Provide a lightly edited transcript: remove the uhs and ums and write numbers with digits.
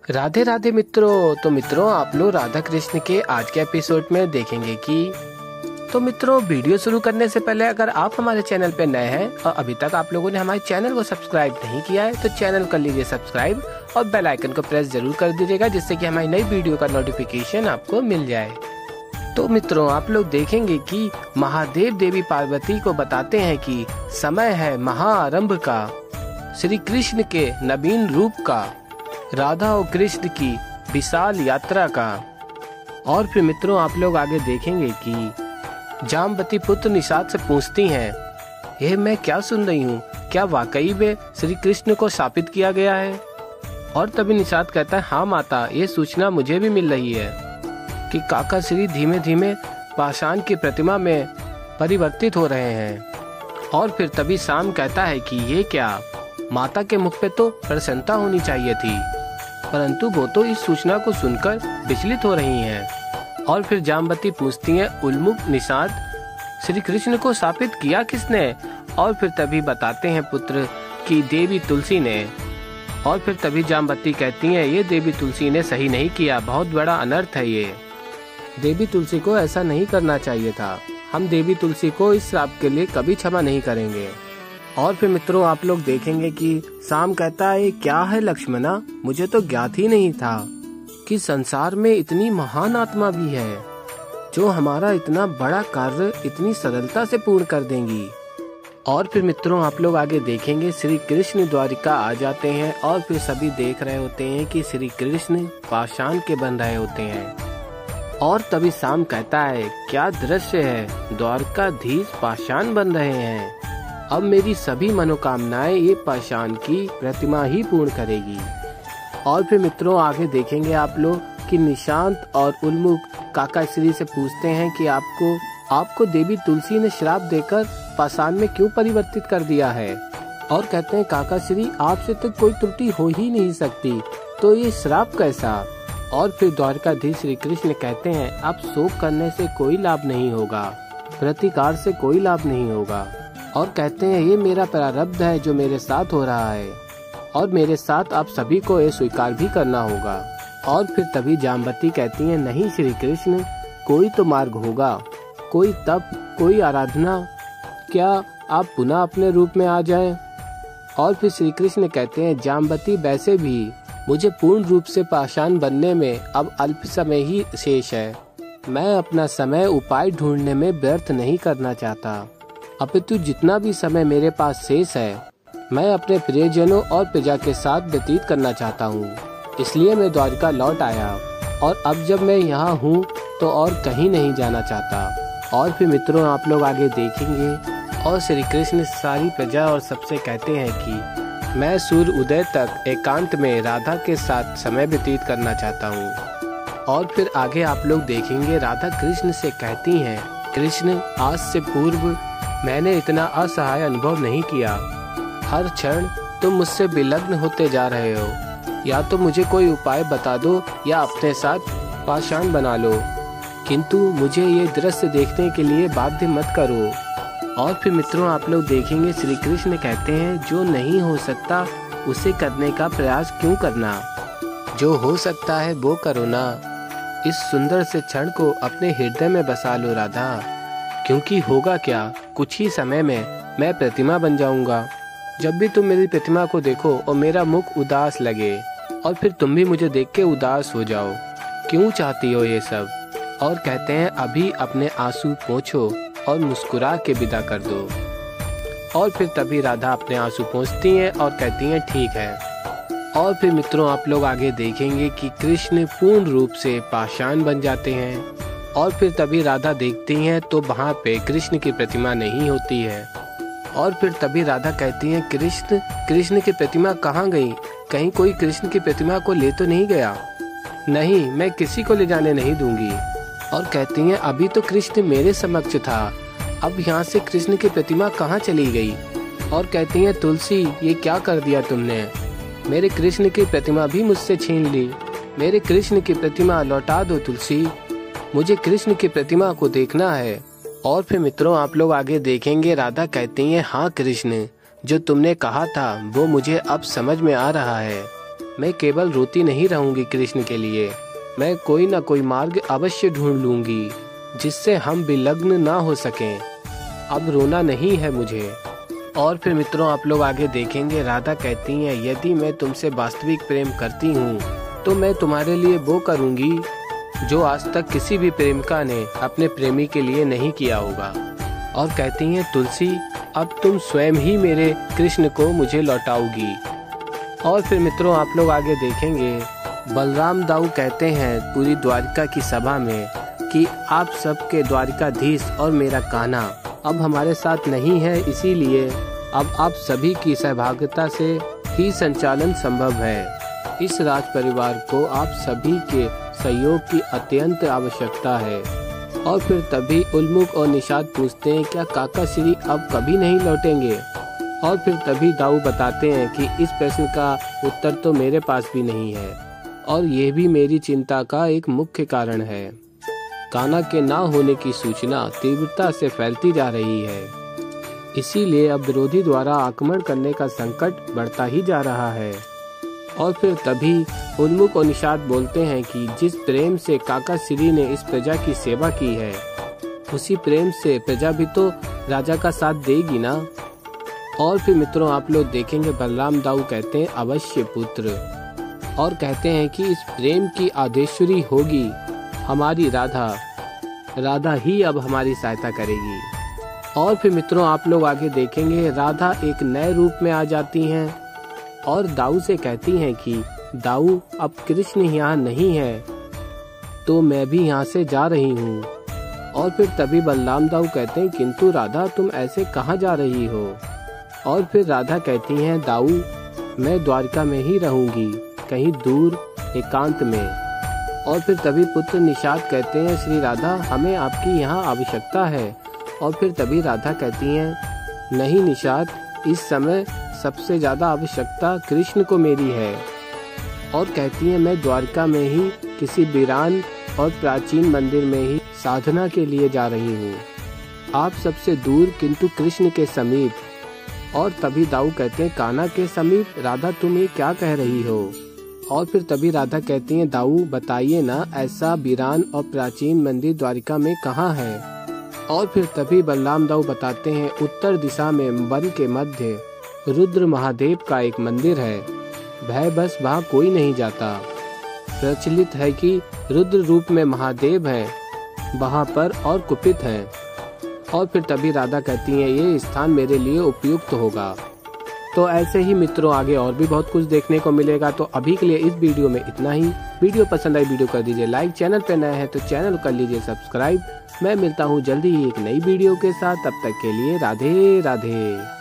राधे राधे मित्रों। तो मित्रों आप लोग राधा कृष्ण के आज के एपिसोड में देखेंगे कि मित्रों वीडियो शुरू करने से पहले अगर आप हमारे चैनल पे नए हैं और अभी तक आप लोगों ने हमारे चैनल को सब्सक्राइब नहीं किया है तो चैनल कर लीजिए सब्सक्राइब और बेल आइकन को प्रेस जरूर कर दीजिएगा, जिससे कि हमारी नई वीडियो का नोटिफिकेशन आपको मिल जाए। तो मित्रों आप लोग देखेंगे कि महादेव देवी पार्वती को बताते हैं कि समय है महाआरंभ का, श्री कृष्ण के नवीन रूप का, राधा और कृष्ण की विशाल यात्रा का। और फिर मित्रों आप लोग आगे देखेंगे कि जाम्बती पुत्र निषाद से पूछती हैं, यह मैं क्या सुन रही हूँ, क्या वाकई में श्री कृष्ण को शापित किया गया है? और तभी निषाद कहता है, हाँ माता, ये सूचना मुझे भी मिल रही है कि काका श्री धीमे धीमे पाषाण की प्रतिमा में परिवर्तित हो रहे हैं। और फिर तभी शाम कहता है कि ये क्या? माता के मुख पे तो प्रसन्नता होनी चाहिए थी, परंतु वो तो इस सूचना को सुनकर विचलित हो रही हैं। और फिर जाम्बती पूछती हैं, उल्मुख निषाद, श्री कृष्ण को शापित किया किसने? और फिर तभी बताते हैं पुत्र कि देवी तुलसी ने। और फिर तभी जाम्बती कहती हैं, ये देवी तुलसी ने सही नहीं किया, बहुत बड़ा अनर्थ है ये। देवी तुलसी को ऐसा नहीं करना चाहिए था। हम देवी तुलसी को इस श्राप के लिए कभी क्षमा नहीं करेंगे। और फिर मित्रों आप लोग देखेंगे कि शाम कहता है, क्या है लक्ष्मणा, मुझे तो ज्ञात ही नहीं था कि संसार में इतनी महान आत्मा भी है जो हमारा इतना बड़ा कार्य इतनी सरलता से पूर्ण कर देंगी। और फिर मित्रों आप लोग आगे देखेंगे श्री कृष्ण द्वारिका आ जाते हैं और फिर सभी देख रहे होते हैं कि श्री कृष्ण पाषाण के बन रहे होते हैं। और तभी शाम कहता है, क्या दृश्य है, द्वारकाधीश पाषाण बन रहे हैं। अब मेरी सभी मनोकामनाएं ये पाषाण की प्रतिमा ही पूर्ण करेगी। और फिर मित्रों आगे देखेंगे आप लोग कि निशांत और उल्मुख काका श्री से पूछते हैं कि आपको देवी तुलसी ने श्राप देकर पाषाण में क्यों परिवर्तित कर दिया है? और कहते हैं, काका श्री आपसे तो कोई त्रुटि हो ही नहीं सकती, तो ये श्राप कैसा? और फिर द्वारकाधीश श्री कृष्ण कहते हैं, अब शोक करने से कोई लाभ नहीं होगा, प्रतिकार से कोई लाभ नहीं होगा। और कहते हैं, ये मेरा प्रारब्ध है जो मेरे साथ हो रहा है और मेरे साथ आप सभी को ये स्वीकार भी करना होगा। और फिर तभी जाम्बती कहती हैं, नहीं श्री कृष्ण, कोई तो मार्ग होगा, कोई तप, कोई आराधना, क्या आप पुनः अपने रूप में आ जाएं? और फिर श्री कृष्ण कहते हैं, जाम्बती वैसे भी मुझे पूर्ण रूप से पाषाण बनने में अब अल्प समय ही शेष है। मैं अपना समय उपाय ढूंढने में व्यर्थ नहीं करना चाहता, अपितु जितना भी समय मेरे पास शेष है मैं अपने प्रियजनों और प्रजा के साथ व्यतीत करना चाहता हूँ। इसलिए मैं द्वारका लौट आया और अब जब मैं यहाँ हूँ तो और कहीं नहीं जाना चाहता। और फिर मित्रों आप लोग आगे देखेंगे और श्री कृष्ण सारी प्रजा और सबसे कहते हैं कि मैं सूर्य उदय तक एकांत में राधा के साथ समय व्यतीत करना चाहता हूँ। और फिर आगे आप लोग देखेंगे राधा कृष्ण से कहती हैं, कृष्ण आज से पूर्व मैंने इतना असहाय अनुभव नहीं किया। हर क्षण तुम मुझसे विलग्न होते जा रहे हो, या तो मुझे कोई उपाय बता दो या अपने साथ पाषाण बना लो, किंतु मुझे ये दृश्य देखने के लिए बाध्य मत करो। और फिर मित्रों आप लोग देखेंगे श्री कृष्ण कहते हैं, जो नहीं हो सकता उसे करने का प्रयास क्यों करना, जो हो सकता है वो करो ना। इस सुंदर से क्षण को अपने हृदय में बसा लो राधा, क्योंकि होगा क्या, कुछ ही समय में मैं प्रतिमा बन जाऊंगा। जब भी तुम मेरी प्रतिमा को देखो और मेरा मुख उदास लगे और फिर तुम भी मुझे देख के उदास हो जाओ, क्यों चाहती हो ये सब? और कहते हैं, अभी अपने आंसू पोंछो और मुस्कुरा के विदा कर दो। और फिर तभी राधा अपने आंसू पोंछती हैं और कहती हैं, ठीक है। और फिर मित्रों आप लोग आगे देखेंगे कि कृष्ण पूर्ण रूप से पाषाण बन जाते हैं। और फिर तभी राधा देखती हैं तो वहाँ पे कृष्ण की प्रतिमा नहीं होती है। और फिर तभी राधा कहती हैं, कृष्ण की प्रतिमा कहाँ गई? कहीं कोई कृष्ण की प्रतिमा को ले तो नहीं गया? नहीं, मैं किसी को ले जाने नहीं दूंगी। और कहती हैं, अभी तो कृष्ण मेरे समक्ष था, अब यहाँ से कृष्ण की प्रतिमा कहाँ चली गई? और कहती हैं, तुलसी ये क्या कर दिया तुमने? मेरे कृष्ण की प्रतिमा भी मुझसे छीन ली, मेरे कृष्ण की प्रतिमा लौटा दो तुलसी, मुझे कृष्ण की प्रतिमा को देखना है। और फिर मित्रों आप लोग आगे देखेंगे राधा कहती हैं, हाँ कृष्ण, जो तुमने कहा था वो मुझे अब समझ में आ रहा है। मैं केवल रोती नहीं रहूंगी कृष्ण के लिए, मैं कोई ना कोई मार्ग अवश्य ढूंढ लूंगी जिससे हम विलग्न ना हो सकें। अब रोना नहीं है मुझे। और फिर मित्रों आप लोग आगे देखेंगे, राधा कहती हैं यदि मैं तुमसे वास्तविक प्रेम करती हूँ तो मैं तुम्हारे लिए वो करूँगी जो आज तक किसी भी प्रेमिका ने अपने प्रेमी के लिए नहीं किया होगा। और कहती हैं तुलसी अब तुम स्वयं ही मेरे कृष्ण को मुझे लौटाओगी। और फिर मित्रों आप लोग आगे देखेंगे, बलराम दाऊ कहते हैं पूरी द्वारिका की सभा में कि आप सबके द्वारिकाधीश और मेरा कान्हा अब हमारे साथ नहीं है, इसीलिए अब आप सभी की सहभागिता से ही संचालन संभव है। इस राज परिवार को आप सभी के सहयोग की अत्यंत आवश्यकता है। और फिर तभी उल्मुख और निषाद पूछते हैं क्या काका श्री अब कभी नहीं लौटेंगे। और फिर तभी दाऊ बताते हैं कि इस प्रश्न का उत्तर तो मेरे पास भी नहीं है और ये भी मेरी चिंता का एक मुख्य कारण है। कान्हा के ना होने की सूचना तीव्रता से फैलती जा रही है, इसीलिए अब विरोधी द्वारा आक्रमण करने का संकट बढ़ता ही जा रहा है। और फिर तभी उन्मुख और निषाद बोलते हैं कि जिस प्रेम से काका श्री ने इस प्रजा की सेवा की है उसी प्रेम से प्रजा भी तो राजा का साथ देगी ना। और फिर मित्रों आप लोग देखेंगे, बलराम दाऊ कहते हैं अवश्य पुत्र, और कहते हैं कि इस प्रेम की आदेश्वरी होगी हमारी राधा, राधा ही अब हमारी सहायता करेगी। और फिर मित्रों आप लोग आगे देखेंगे, राधा एक नए रूप में आ जाती हैं और दाऊ से कहती हैं कि दाऊ अब कृष्ण यहाँ नहीं है तो मैं भी यहाँ से जा रही हूँ। और फिर तभी बलराम दाऊ कहते हैं किंतु राधा तुम ऐसे कहाँ जा रही हो। और फिर राधा कहती हैं दाऊ मैं द्वारका में ही रहूंगी, कहीं दूर एकांत में। और फिर तभी पुत्र निषाद कहते हैं श्री राधा हमें आपकी यहाँ आवश्यकता है। और फिर तभी राधा कहती हैं नहीं निषाद, इस समय सबसे ज्यादा आवश्यकता कृष्ण को मेरी है। और कहती हैं मैं द्वारका में ही किसी वीरान और प्राचीन मंदिर में ही साधना के लिए जा रही हूँ, आप सबसे दूर किंतु कृष्ण के समीप। और तभी दाऊ कहते हैं कान्हा के समीप, राधा तुम ये क्या कह रही हो। और फिर तभी राधा कहती हैं दाऊ बताइए ना ऐसा वीरान और प्राचीन मंदिर द्वारिका में कहाँ है। और फिर तभी बलराम दाऊ बताते हैं उत्तर दिशा में वन के मध्य रुद्र महादेव का एक मंदिर है, भय बस वहाँ कोई नहीं जाता। प्रचलित है कि रुद्र रूप में महादेव हैं वहाँ पर और कुपित हैं। और फिर तभी राधा कहती हैं ये स्थान मेरे लिए उपयुक्त होगा। तो ऐसे ही मित्रों आगे और भी बहुत कुछ देखने को मिलेगा। तो अभी के लिए इस वीडियो में इतना ही। वीडियो पसंद आई वीडियो कर दीजिए लाइक, चैनल पे नए हैं तो चैनल कर लीजिए सब्सक्राइब। मैं मिलता हूँ जल्दी ही एक नई वीडियो के साथ, तब तक के लिए राधे राधे।